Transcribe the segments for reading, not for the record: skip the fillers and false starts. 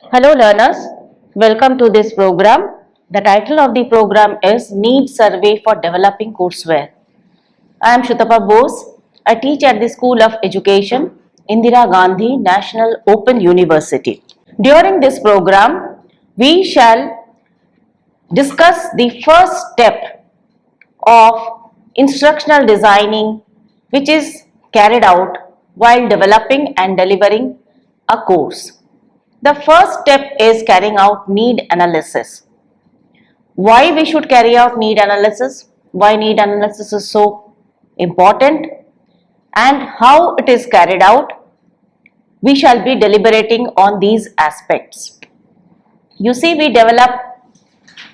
Hello learners, welcome to this program. The title of the program is Need Survey for Developing Courseware. I am Shutapa Bose. I teach at the School of Education, Indira Gandhi National Open University. During this program, we shall discuss the first step of instructional designing which is carried out while developing and delivering a course. The first step is carrying out need analysis. Why we should carry out need analysis? Why need analysis is so important and how it is carried out? We shall be deliberating on these aspects. You see, we develop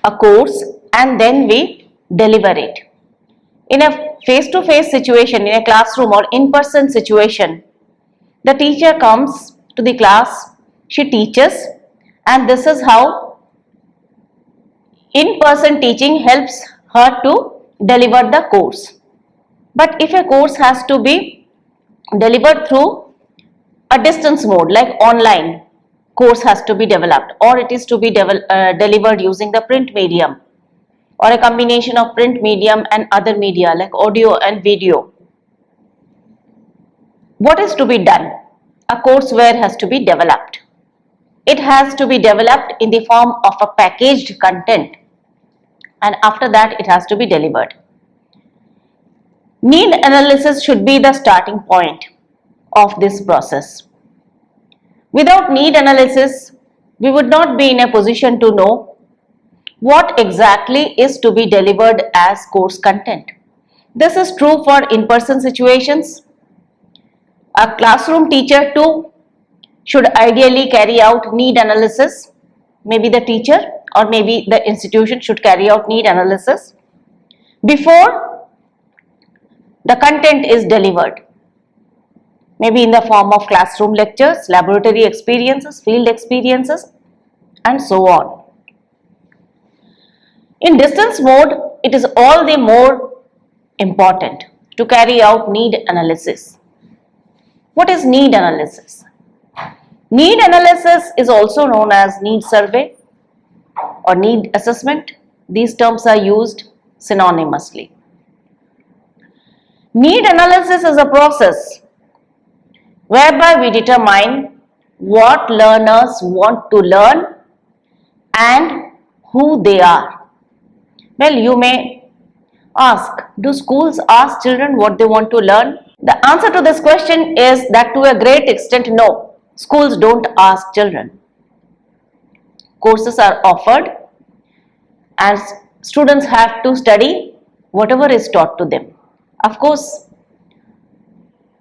a course and then we deliver it. In a face-to-face situation, in a classroom or in-person situation, the teacher comes to the class, she teaches, and this is how in-person teaching helps her to deliver the course. But if a course has to be delivered through a distance mode like online, course has to be developed, or it is to be delivered using the print medium or a combination of print medium and other media like audio and video. What is to be done? A courseware has to be developed. It has to be developed in the form of a packaged content, and after that it has to be delivered. Need analysis should be the starting point of this process. Without need analysis, we would not be in a position to know what exactly is to be delivered as course content. This is true for in-person situations. A classroom teacher too should ideally carry out need analysis. Maybe the teacher or maybe the institution should carry out need analysis before the content is delivered. Maybe in the form of classroom lectures, laboratory experiences, field experiences, and so on. In distance mode, it is all the more important to carry out need analysis. What is need analysis? Need analysis is also known as need survey or need assessment. These terms are used synonymously. Need analysis is a process whereby we determine what learners want to learn and who they are. Well, you may ask, do schools ask children what they want to learn? The answer to this question is that to a great extent, no. Schools don't ask children. Courses are offered and students have to study whatever is taught to them. Of course,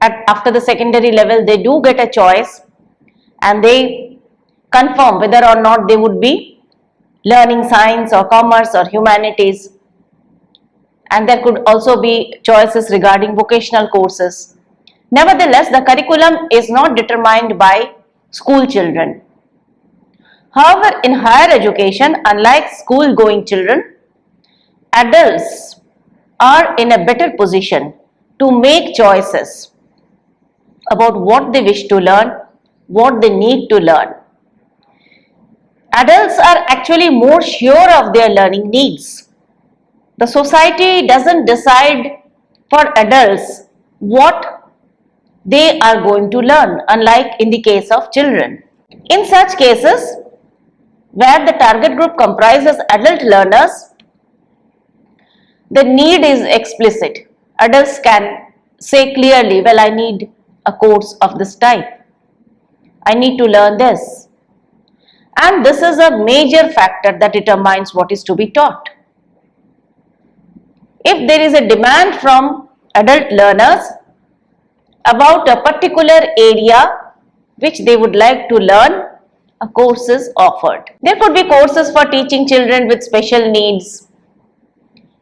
after the secondary level, they do get a choice and they confirm whether or not they would be learning science or commerce or humanities. And there could also be choices regarding vocational courses. Nevertheless, the curriculum is not determined by school children. However, in higher education, unlike school-going children, adults are in a better position to make choices about what they wish to learn, what they need to learn. Adults are actually more sure of their learning needs. The society doesn't decide for adults what they are going to learn, unlike in the case of children. In such cases, where the target group comprises adult learners, the need is explicit. Adults can say clearly, well, I need a course of this type. I need to learn this. And this is a major factor that determines what is to be taught. If there is a demand from adult learners about a particular area which they would like to learn, a course is offered. There could be courses for teaching children with special needs,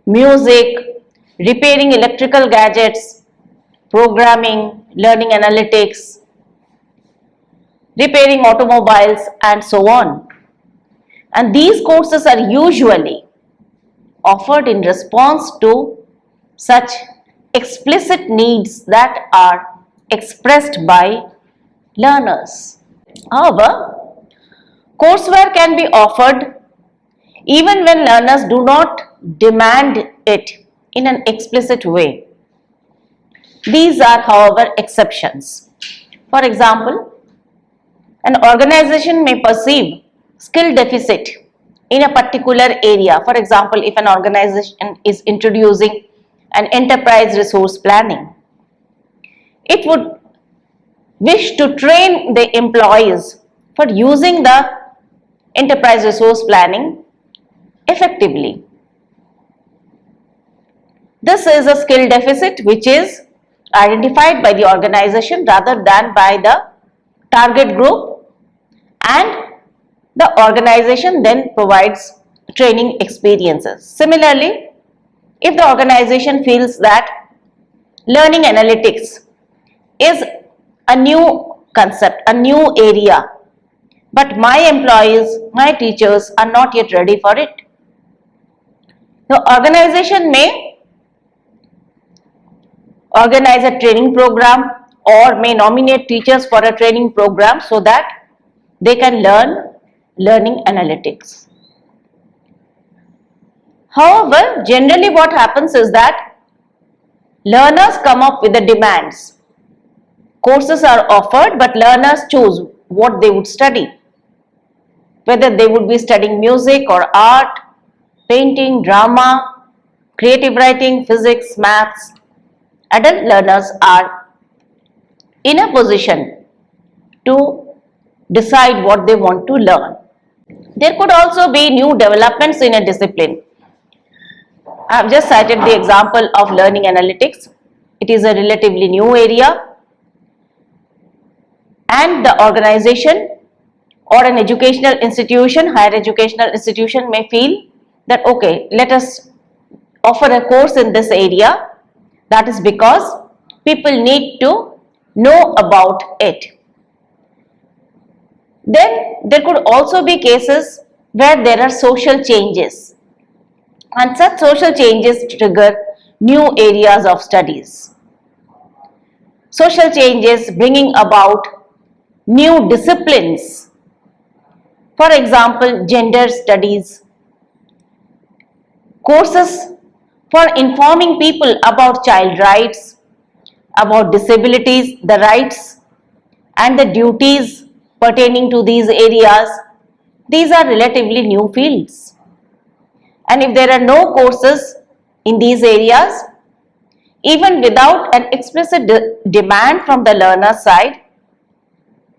music, repairing electrical gadgets, programming, learning analytics, repairing automobiles, and so on. And these courses are usually offered in response to such explicit needs that are expressed by learners. However, Courseware can be offered even when learners do not demand it in an explicit way. These are, however, exceptions. For example, an organization may perceive skill deficit in a particular area. For example, if an organization is introducing an enterprise resource planning, it would wish to train the employees for using the enterprise resource planning effectively. This is a skill deficit which is identified by the organization rather than by the target group, and the organization then provides training experiences. Similarly, if the organization feels that learning analytics is a new concept, a new area, but my employees, my teachers are not yet ready for it, the organization may organize a training program or may nominate teachers for a training program so that they can learn learning analytics. However, generally what happens is that learners come up with the demands. Courses are offered, but learners choose what they would study. Whether they would be studying music or art, painting, drama, creative writing, physics, maths, adult learners are in a position to decide what they want to learn. There could also be new developments in a discipline. I have just cited the example of learning analytics. It is a relatively new area, and the organization or an educational institution, higher educational institution may feel that okay, let us offer a course in this area. That is because people need to know about it. Then there could also be cases where there are social changes, and such social changes trigger new areas of studies. Social changes bringing about new disciplines. For example, gender studies, courses for informing people about child rights, about disabilities, the rights and the duties pertaining to these areas. These are relatively new fields. And if there are no courses in these areas, even without an explicit demand from the learner side,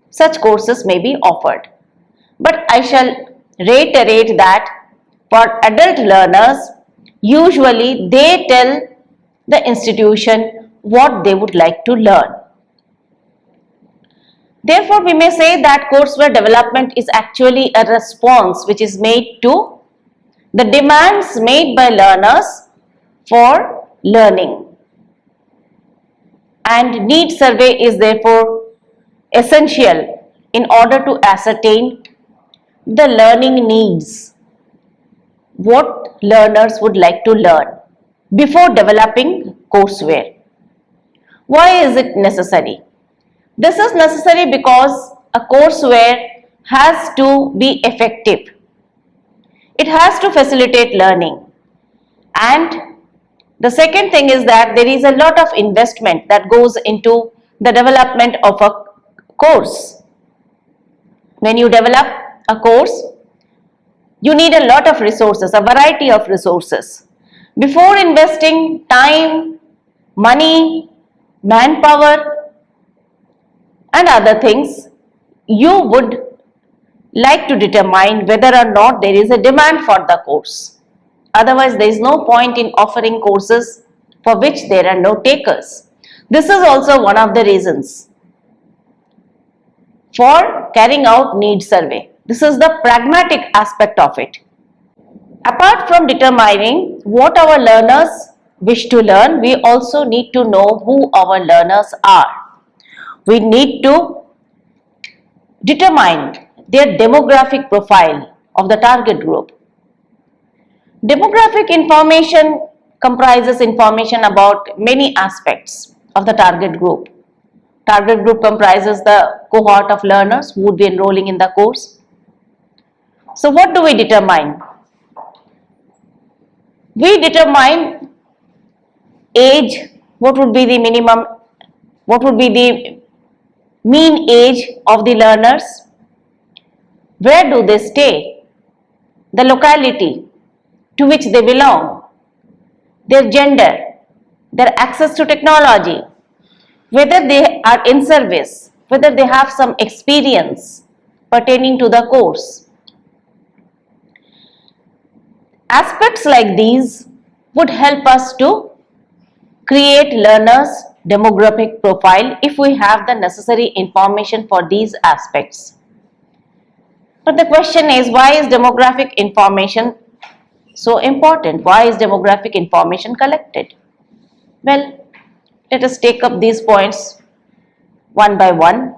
such courses may be offered. But I shall reiterate that for adult learners, usually they tell the institution what they would like to learn. Therefore, we may say that courseware development is actually a response which is made to the demands made by learners for learning. And need survey is therefore essential in order to ascertain the learning needs, what learners would like to learn before developing courseware. Why is it necessary? This is necessary because a courseware has to be effective. It has to facilitate learning. And the second thing is that there is a lot of investment that goes into the development of a course. When you develop a course, you need a lot of resources, a variety of resources. Before investing time, money, manpower and other things, you would like to determine whether or not there is a demand for the course. Otherwise, there is no point in offering courses for which there are no takers. This is also one of the reasons for carrying out need survey. This is the pragmatic aspect of it. Apart from determining what our learners wish to learn, we also need to know who our learners are. We need to determine their demographic profile of the target group. Demographic information comprises information about many aspects of the target group. Target group comprises the cohort of learners who would be enrolling in the course. So what do we determine? We determine age, what would be the minimum, what would be the mean age of the learners, where do they stay, the locality to which they belong, their gender, their access to technology, whether they are in service, whether they have some experience pertaining to the course. Aspects like these would help us to create learners' demographic profile if we have the necessary information for these aspects. But the question is, why is demographic information so important? Why is demographic information collected? Well, let us take up these points one by one.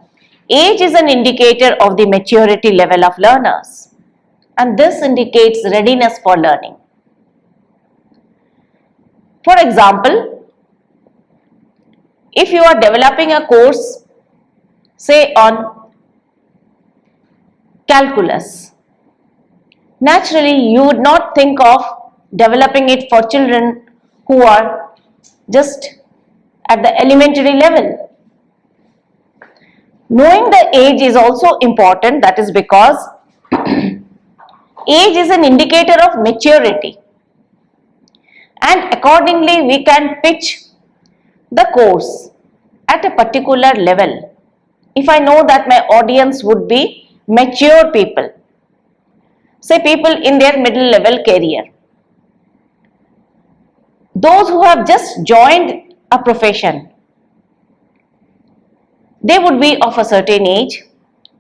Age is an indicator of the maturity level of learners, and this indicates readiness for learning. For example, if you are developing a course, say on calculus, naturally you would not think of developing it for children who are just at the elementary level. Knowing the age is also important. That is because age is an indicator of maturity, and accordingly we can pitch the course at a particular level. If I know that my audience would be mature people, say people in their middle level career, those who have just joined a profession, they would be of a certain age,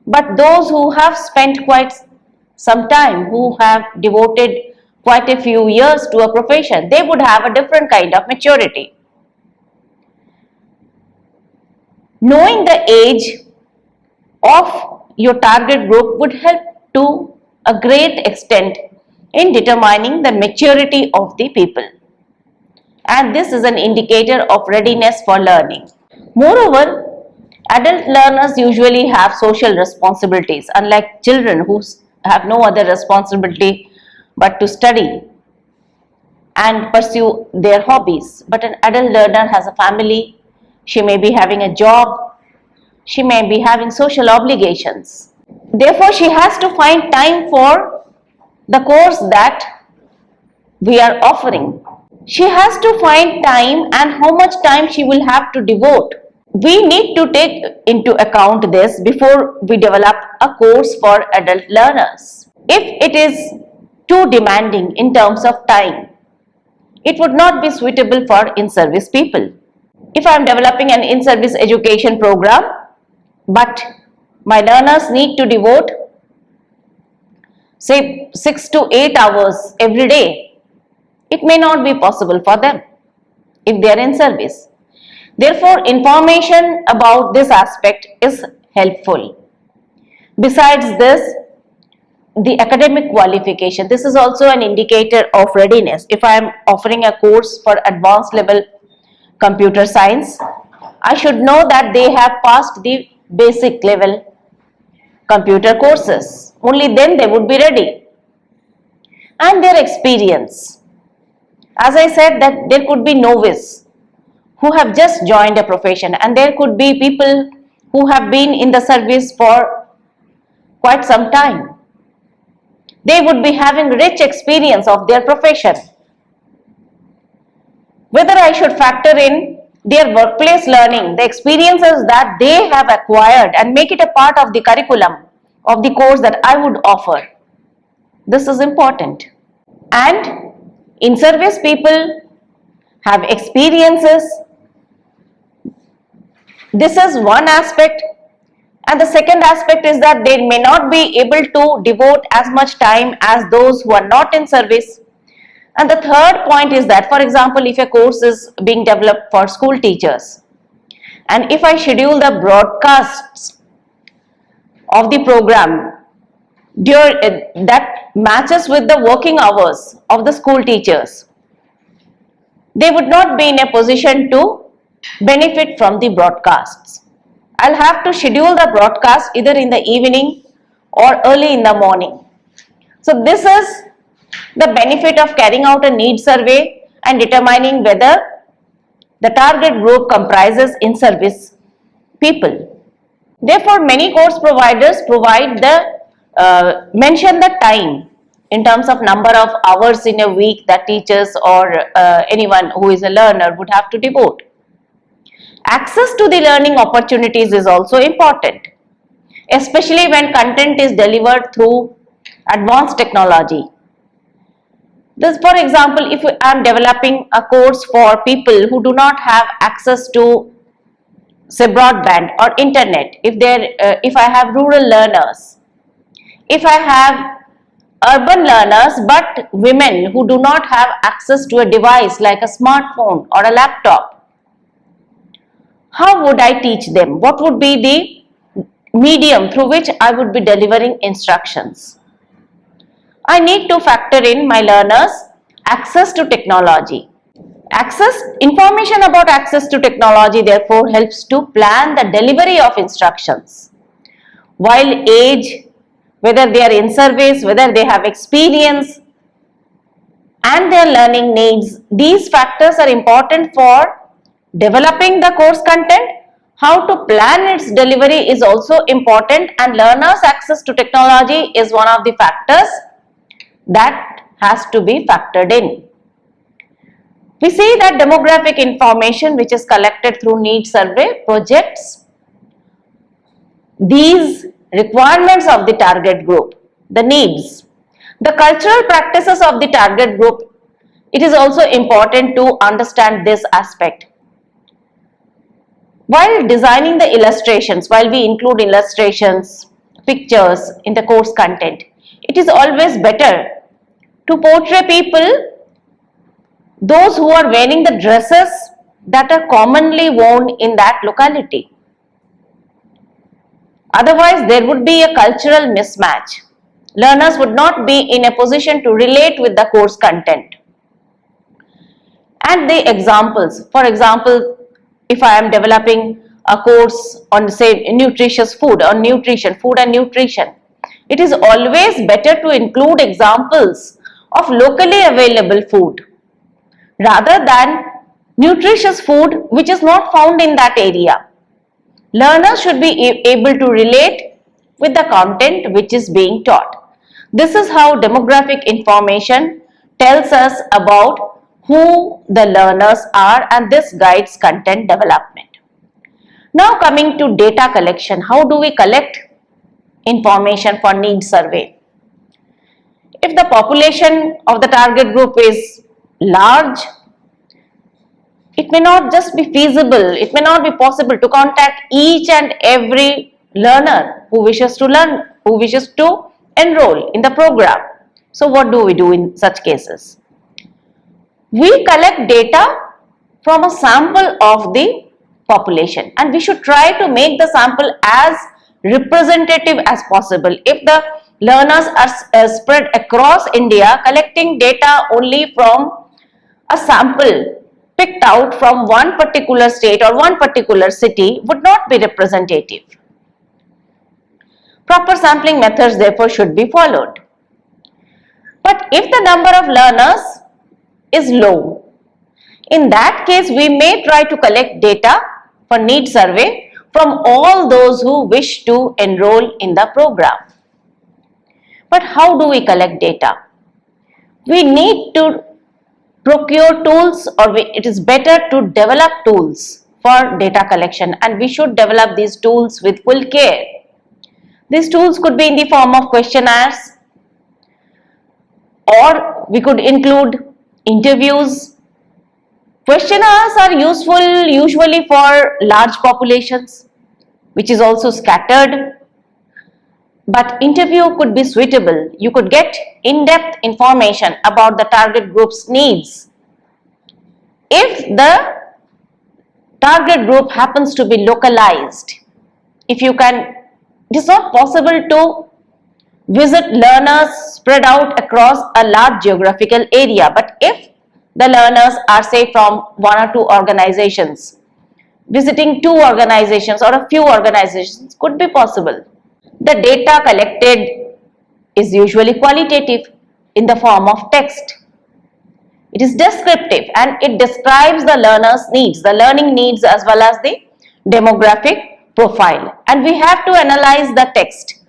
but those who have spent quite some time, who have devoted quite a few years to a profession, they would have a different kind of maturity. Knowing the age of your target group would help to a great extent in determining the maturity of the people, and this is an indicator of readiness for learning. Moreover, adult learners usually have social responsibilities, unlike children who have no other responsibility but to study and pursue their hobbies. But an adult learner has a family, she may be having a job, she may be having social obligations. Therefore, she has to find time for the course that we are offering. She has to find time and how much time she will have to devote. We need to take into account this before we develop a course for adult learners. If it is too demanding in terms of time, it would not be suitable for in-service people. If I am developing an in-service education program, but my learners need to devote say 6 to 8 hours every day, it may not be possible for them if they are in service. Therefore, information about this aspect is helpful. Besides this, the academic qualification, this is also an indicator of readiness. If I am offering a course for advanced level computer science, I should know that they have passed the basic level computer courses. Only then they would be ready. And their experience. As I said, that there could be novice who have just joined a profession, and there could be people who have been in the service for quite some time. They would be having rich experience of their profession. Whether I should factor in their workplace learning, the experiences that they have acquired, and make it a part of the curriculum of the course that I would offer. This is important. And in-service people have experiences. This is one aspect. And the second aspect is that they may not be able to devote as much time as those who are not in service. And the third point is that, for example, if a course is being developed for school teachers, and if I schedule the broadcasts of the program that matches with the working hours of the school teachers, they would not be in a position to benefit from the broadcasts. I'll have to schedule the broadcast either in the evening or early in the morning. So this is the benefit of carrying out a need survey and determining whether the target group comprises in-service people. Therefore, many course providers provide the mention the time in terms of number of hours in a week that teachers or anyone who is a learner would have to devote. Access to the learning opportunities is also important, especially when content is delivered through advanced technology. This, for example, if I am developing a course for people who do not have access to, say, broadband or internet, if I have rural learners, if I have urban learners but women who do not have access to a device like a smartphone or a laptop, how would I teach them? What would be the medium through which I would be delivering instructions? I need to factor in my learners' access to technology. Information about access to technology therefore helps to plan the delivery of instructions. While age, whether they are in service, whether they have experience and their learning needs, these factors are important for developing the course content. How to plan its delivery is also important, and learners' access to technology is one of the factors that has to be factored in. We see that demographic information which is collected through need survey projects these requirements of the target group, the needs, the cultural practices of the target group. It is also important to understand this aspect. While designing the illustrations, while we include illustrations, pictures in the course content, it is always better to portray people, those who are wearing the dresses that are commonly worn in that locality. Otherwise, there would be a cultural mismatch. Learners would not be in a position to relate with the course content. And the examples, for example, if I am developing a course on, say, nutritious food or nutrition, food and nutrition, it is always better to include examples of locally available food rather than nutritious food which is not found in that area. Learners should be able to relate with the content which is being taught. This is how demographic information tells us about who the learners are, and this guides content development. Now coming to data collection, how do we collect information for needs survey? If the population of the target group is large, it may not just be feasible, it may not be possible to contact each and every learner who wishes to learn, who wishes to enroll in the program. So what do we do in such cases? We collect data from a sample of the population, and we should try to make the sample as representative as possible. If the learners are spread across India, collecting data only from a sample picked out from one particular state or one particular city would not be representative. Proper sampling methods therefore should be followed. But if the number of learners is low, in that case we may try to collect data for need survey from all those who wish to enroll in the program. But how do we collect data? We need to procure tools, or it is better to develop tools for data collection, and we should develop these tools with full care. These tools could be in the form of questionnaires, or we could include interviews. Questionnaires are useful usually for large populations, which is also scattered. But interview could be suitable. You could get in-depth information about the target group's needs. If the target group happens to be localized, it is not possible to visit learners spread out across a large geographical area. But if the learners are, say, from one or two organizations, visiting two organizations or a few organizations could be possible. The data collected is usually qualitative in the form of text. It is descriptive and it describes the learner's needs, the learning needs as well as the demographic profile. And we have to analyze the text.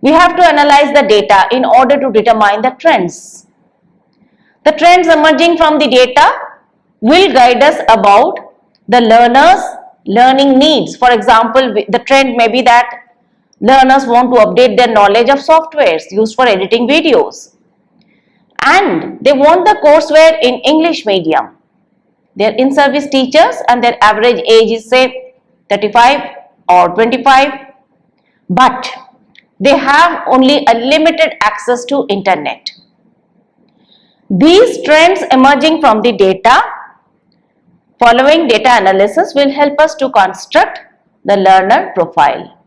We have to analyze the data in order to determine the trends. The trends emerging from the data will guide us about the learner's learning needs. For example, the trend may be that learners want to update their knowledge of softwares used for editing videos. And they want the courseware in English medium. They are in-service teachers and their average age is say 35 or 25. But they have only a limited access to internet. These trends emerging from the data, following data analysis will help us to construct the learner profile.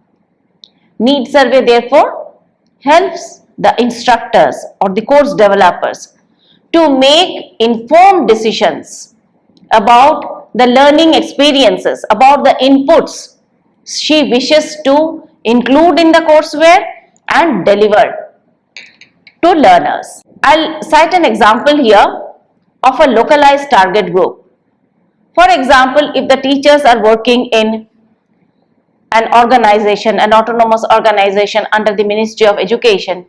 Need survey therefore helps the instructors or the course developers to make informed decisions about the learning experiences, about the inputs she wishes to include in the courseware and deliver to learners. I'll cite an example here of a localized target group. For example, if the teachers are working in an organization, an autonomous organization under the Ministry of Education,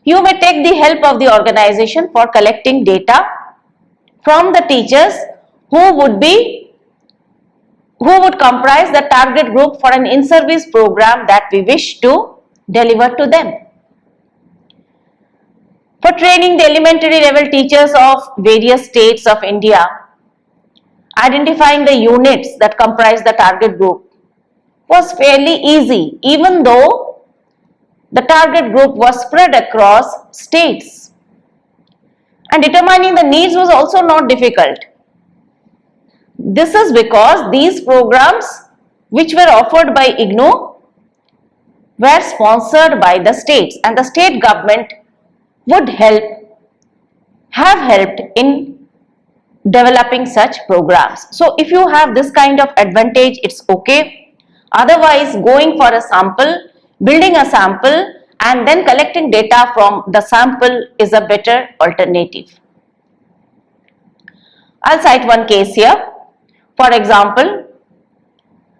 you may take the help of the organization for collecting data from the teachers who would comprise the target group for an in-service program that we wish to deliver to them. For training the elementary level teachers of various states of India, identifying the units that comprise the target group was fairly easy, even though the target group was spread across states. And determining the needs was also not difficult. This is because these programs which were offered by IGNOU were sponsored by the states, and the state government would have helped in developing such programs. So if you have this kind of advantage, it's okay. Otherwise, going for a sample, building a sample and then collecting data from the sample is a better alternative. I'll cite one case here. For example,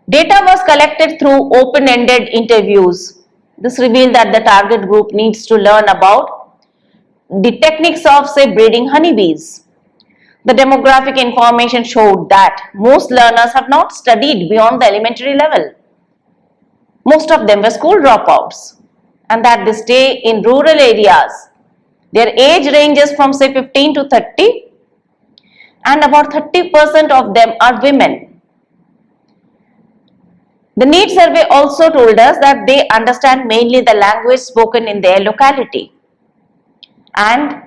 data was collected through open-ended interviews. This revealed that the target group needs to learn about the techniques of, say, breeding honeybees. The demographic information showed that most learners have not studied beyond the elementary level. Most of them were school dropouts, and that they stay in rural areas. Their age ranges from say 15 to 30, and about 30% of them are women. The need survey also told us that they understand mainly the language spoken in their locality. And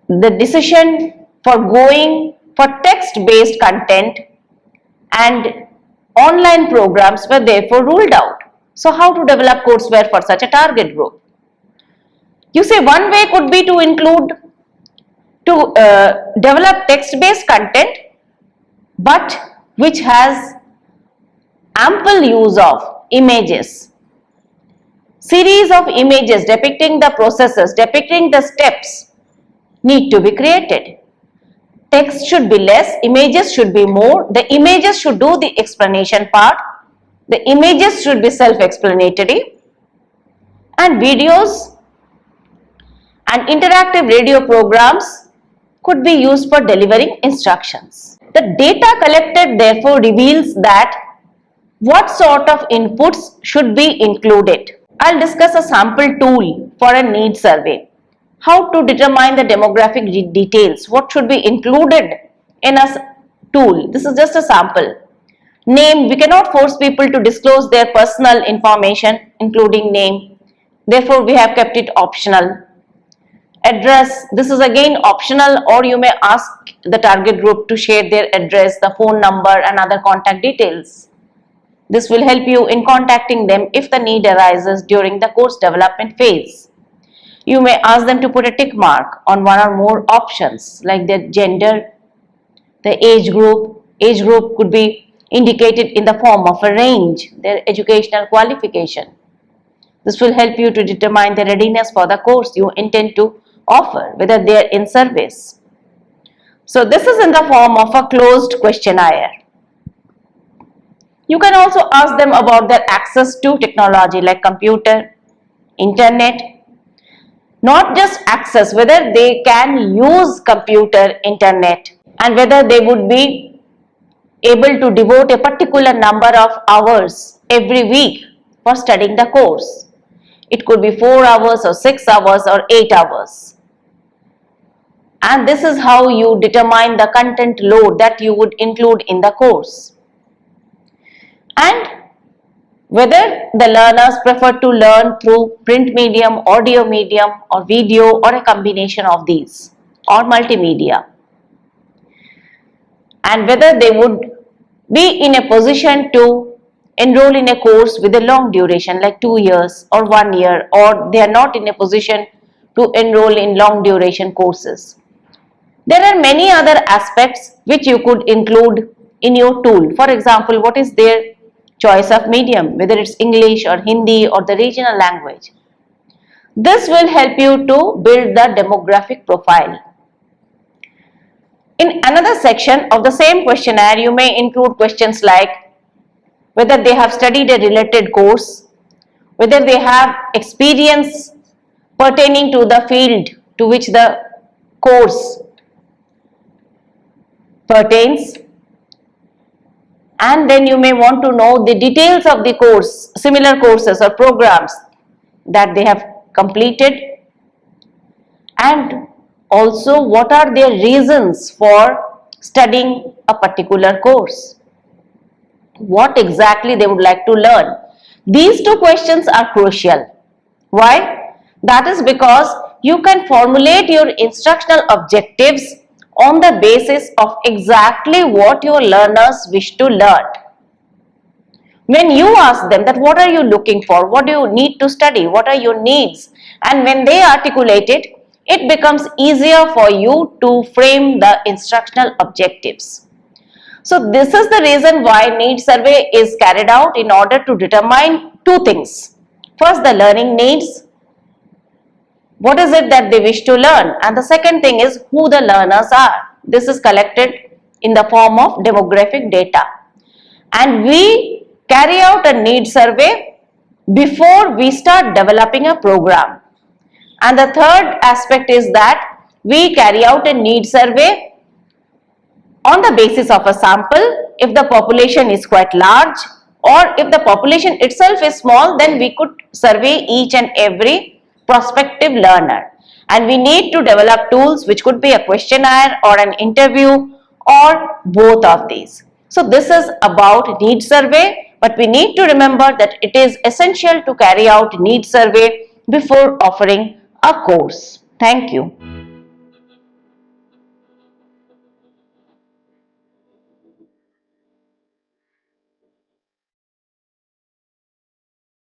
the decision for going for text-based content and online programs were therefore ruled out. So how to develop courseware for such a target group? You say one way could be to develop text-based content, but which has ample use of images. Series of images depicting the processes, depicting the steps need to be created. Text should be less, images should be more. The images should do the explanation part. The images should be self-explanatory. And videos and interactive radio programs could be used for delivering instructions. The data collected therefore reveals that what sort of inputs should be included. I'll discuss a sample tool for a need survey. How to determine the demographic details, what should be included in a tool. This is just a sample. Name, we cannot force people to disclose their personal information including name. Therefore, we have kept it optional. Address, this is again optional, or you may ask the target group to share their address, the phone number and other contact details. This will help you in contacting them if the need arises during the course development phase. You may ask them to put a tick mark on one or more options like their gender, the age group. Age group could be indicated in the form of a range, their educational qualification. This will help you to determine the readiness for the course you intend to offer, whether they are in service. So this is in the form of a closed questionnaire. You can also ask them about their access to technology like computer, internet, not just access, whether they can use computer, internet, and whether they would be able to devote a particular number of hours every week for studying the course. It could be 4 hours or 6 hours or 8 hours. And this is how you determine the content load that you would include in the course. And whether the learners prefer to learn through print medium, audio medium, or video, or a combination of these, or multimedia. And whether they would be in a position to enroll in a course with a long duration like 2 years or 1 year, or they are not in a position to enroll in long duration courses. There are many other aspects which you could include in your tool. For example, what is their choice of medium, whether it's English or Hindi or the regional language. This will help you to build the demographic profile. In another section of the same questionnaire, you may include questions like whether they have studied a related course, whether they have experience pertaining to the field to which the course pertains, and then you may want to know the details of the course, similar courses or programs that they have completed, and also what are their reasons for studying a particular course, what exactly they would like to learn. These two questions are crucial. Why? That is because you can formulate your instructional objectives on the basis of exactly what your learners wish to learn. When you ask them that what are you looking for, what do you need to study, what are your needs, and when they articulate it, it becomes easier for you to frame the instructional objectives. So this is the reason why needs survey is carried out, in order to determine two things. First, the learning needs. What is it that they wish to learn? And the second thing is who the learners are. This is collected in the form of demographic data. And we carry out a need survey before we start developing a program. And the third aspect is that we carry out a need survey on the basis of a sample. If the population is quite large, or if the population itself is small, then we could survey each and every prospective learner. And we need to develop tools which could be a questionnaire or an interview or both of these. So this is about need survey, but we need to remember that it is essential to carry out need survey before offering a course. Thank you.